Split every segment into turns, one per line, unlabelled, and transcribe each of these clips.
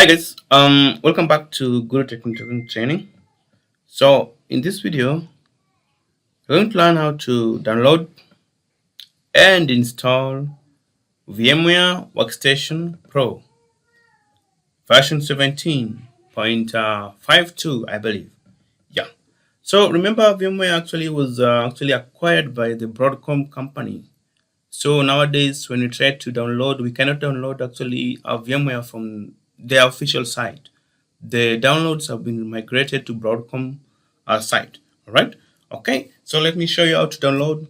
Hi guys, welcome back to GuruTech training. So in this video, we're going to learn how to download and install VMware Workstation Pro version 17.52, I believe. Yeah. So remember, VMware actually was actually acquired by the Broadcom company. So nowadays, when we try to download, we cannot download actually a VMware from their official site. The downloads have been migrated to Broadcom site. All right. Okay. So let me show you how to download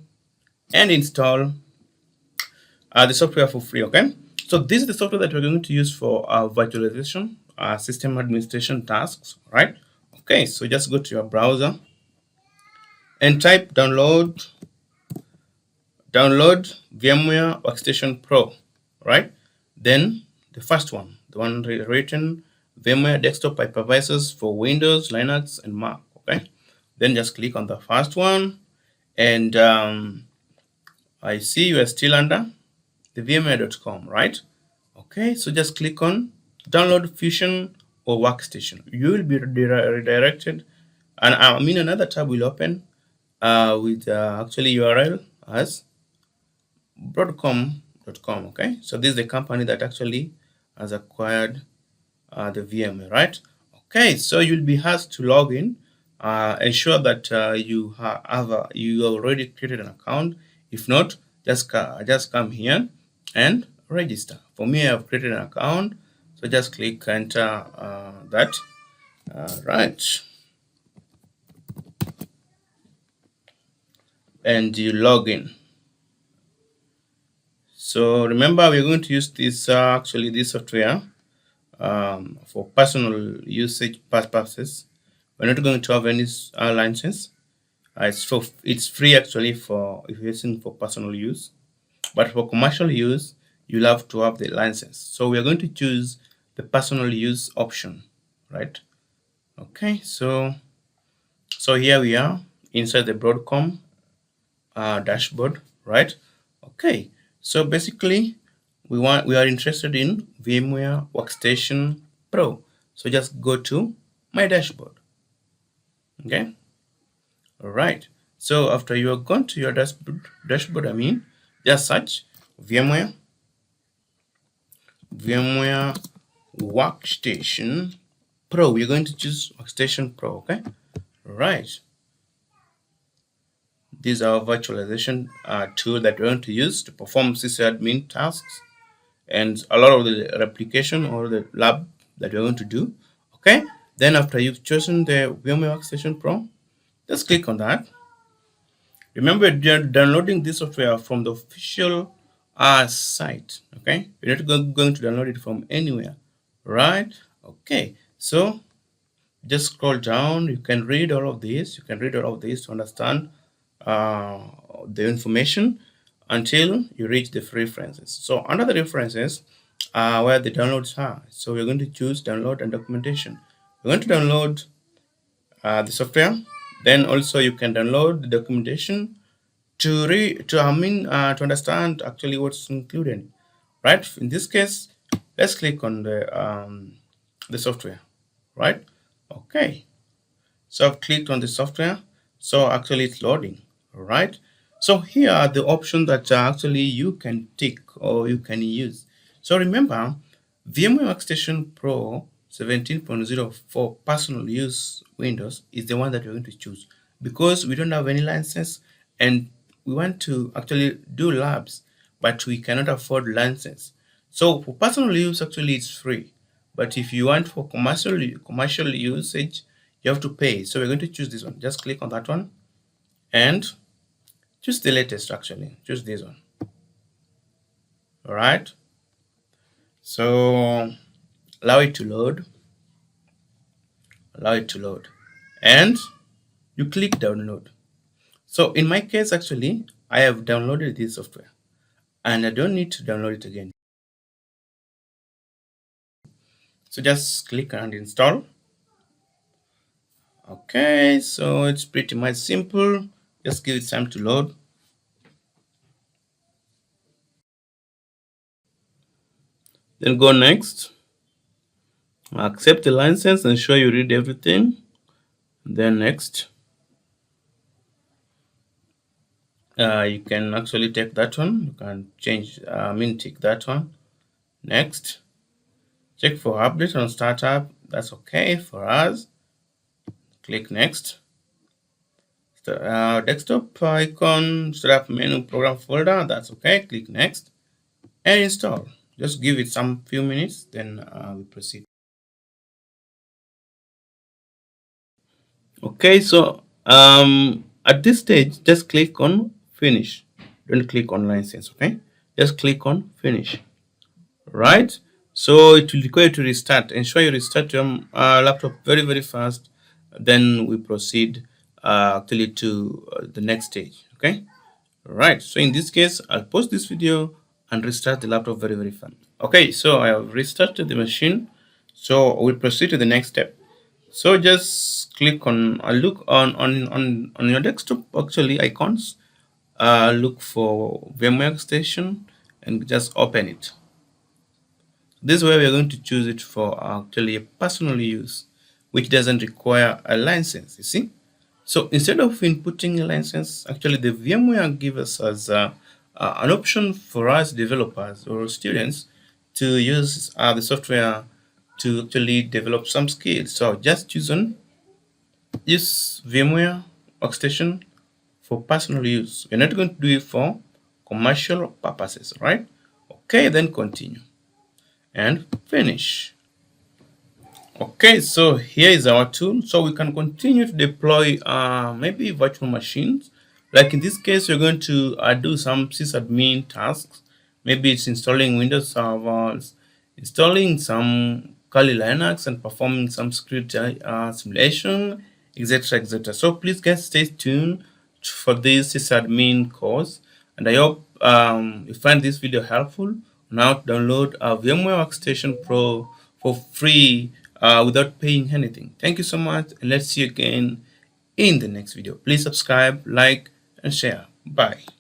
and install the software for free. Okay. So this is the software that we're going to use for virtualization, system administration tasks. Right. Okay. So just go to your browser and type download VMware Workstation Pro, right? Then the first one, the one written VMware Desktop Hypervisors for Windows, Linux, and Mac, okay? Then just click on the first one, and I see you are still under the VMware.com, right? Okay, so just click on Download Fusion or Workstation. You will be redirected, and another tab will open with actually URL as Broadcom.com. Okay, so this is the company that actually has acquired the VMware, right? Okay, so you'll be asked to log in. Ensure that you already created an account. If not, just come here and register. For me, I have created an account, so just click enter that. Right, and you log in. So remember, we're going to use this this software for personal usage purposes. We're not going to have any license. It's free actually for if you're using for personal use, but for commercial use, you'll have to have the license. So we are going to choose the personal use option, right? Okay, so here we are inside the Broadcom dashboard, right? Okay, so basically we are interested in VMware Workstation Pro. So just go to my dashboard. Okay. All right. So after you have gone to your dashboard, just search VMware Workstation Pro. We're going to choose Workstation Pro. Okay. All right. This is our virtualization tool that we're going to use to perform sysadmin tasks and a lot of the replication or the lab that we're going to do. Okay. Then after you've chosen the VMware Workstation Pro, just click on that. Remember, you're downloading this software from the official site. Okay. You're not going to download it from anywhere. Right. Okay. So just scroll down. You can read all of this. You can read all of this to understand the information until you reach the references. So under the references where the downloads are. So we're going to choose download and documentation. We're going to download the software. Then also you can download the documentation to understand actually what's included, right? In this case, let's click on the software, right? Okay. So I've clicked on the software. So actually it's loading, all right? So here are the options that actually you can tick or you can use. So remember, VMware Workstation Pro 17.0 for personal use Windows is the one that we're going to choose because we don't have any license and we want to actually do labs, but we cannot afford license. So for personal use, actually it's free. But if you want for commercial usage, you have to pay. So we're going to choose this one. Just click on that one and choose the latest actually. Choose this one. All right. So allow it to load. Allow it to load. And you click download. So in my case, actually, I have downloaded this software and I don't need to download it again. So just click and install. Okay, so it's pretty much simple. Just give it time to load. Then go next. Accept the license, ensure you read everything. Then next. You can actually take that one. You can change, tick that one. Next. Check for update on startup. That's okay for us. Click next. Desktop icon, startup menu, program folder. That's okay. Click next and install. Just give it some few minutes, then we proceed. Okay, so at this stage, just click on finish. Don't click on license, okay? Just click on finish, right? So it will require you to restart. Ensure you restart your laptop very, very fast. Then we proceed actually to the next stage, okay? Right, so in this case, I'll pause this video and restart the laptop very, very fast. Okay, so I have restarted the machine. So we'll proceed to the next step. So just click on, look on your desktop, actually icons, look for VMware Workstation and just open it. This way we're going to choose it for actually a personal use, which doesn't require a license, you see. So instead of inputting a license, actually the VMware gives us as an option for us developers or students to use the software to actually develop some skills. So just use VMware Workstation for personal use. You're not going to do it for commercial purposes, right? Okay, then continue and finish. Okay, so here is our tool. So we can continue to deploy maybe virtual machines. Like in this case, you're going to do some sysadmin tasks. Maybe it's installing Windows servers, installing some Kali Linux, and performing some script simulation, etc., etc. So please guys, stay tuned for this sysadmin course, and I hope you find this video helpful. Now download VMware Workstation Pro for free without paying anything. Thank you so much, and let's see you again in the next video. Please subscribe, like, and share. Bye.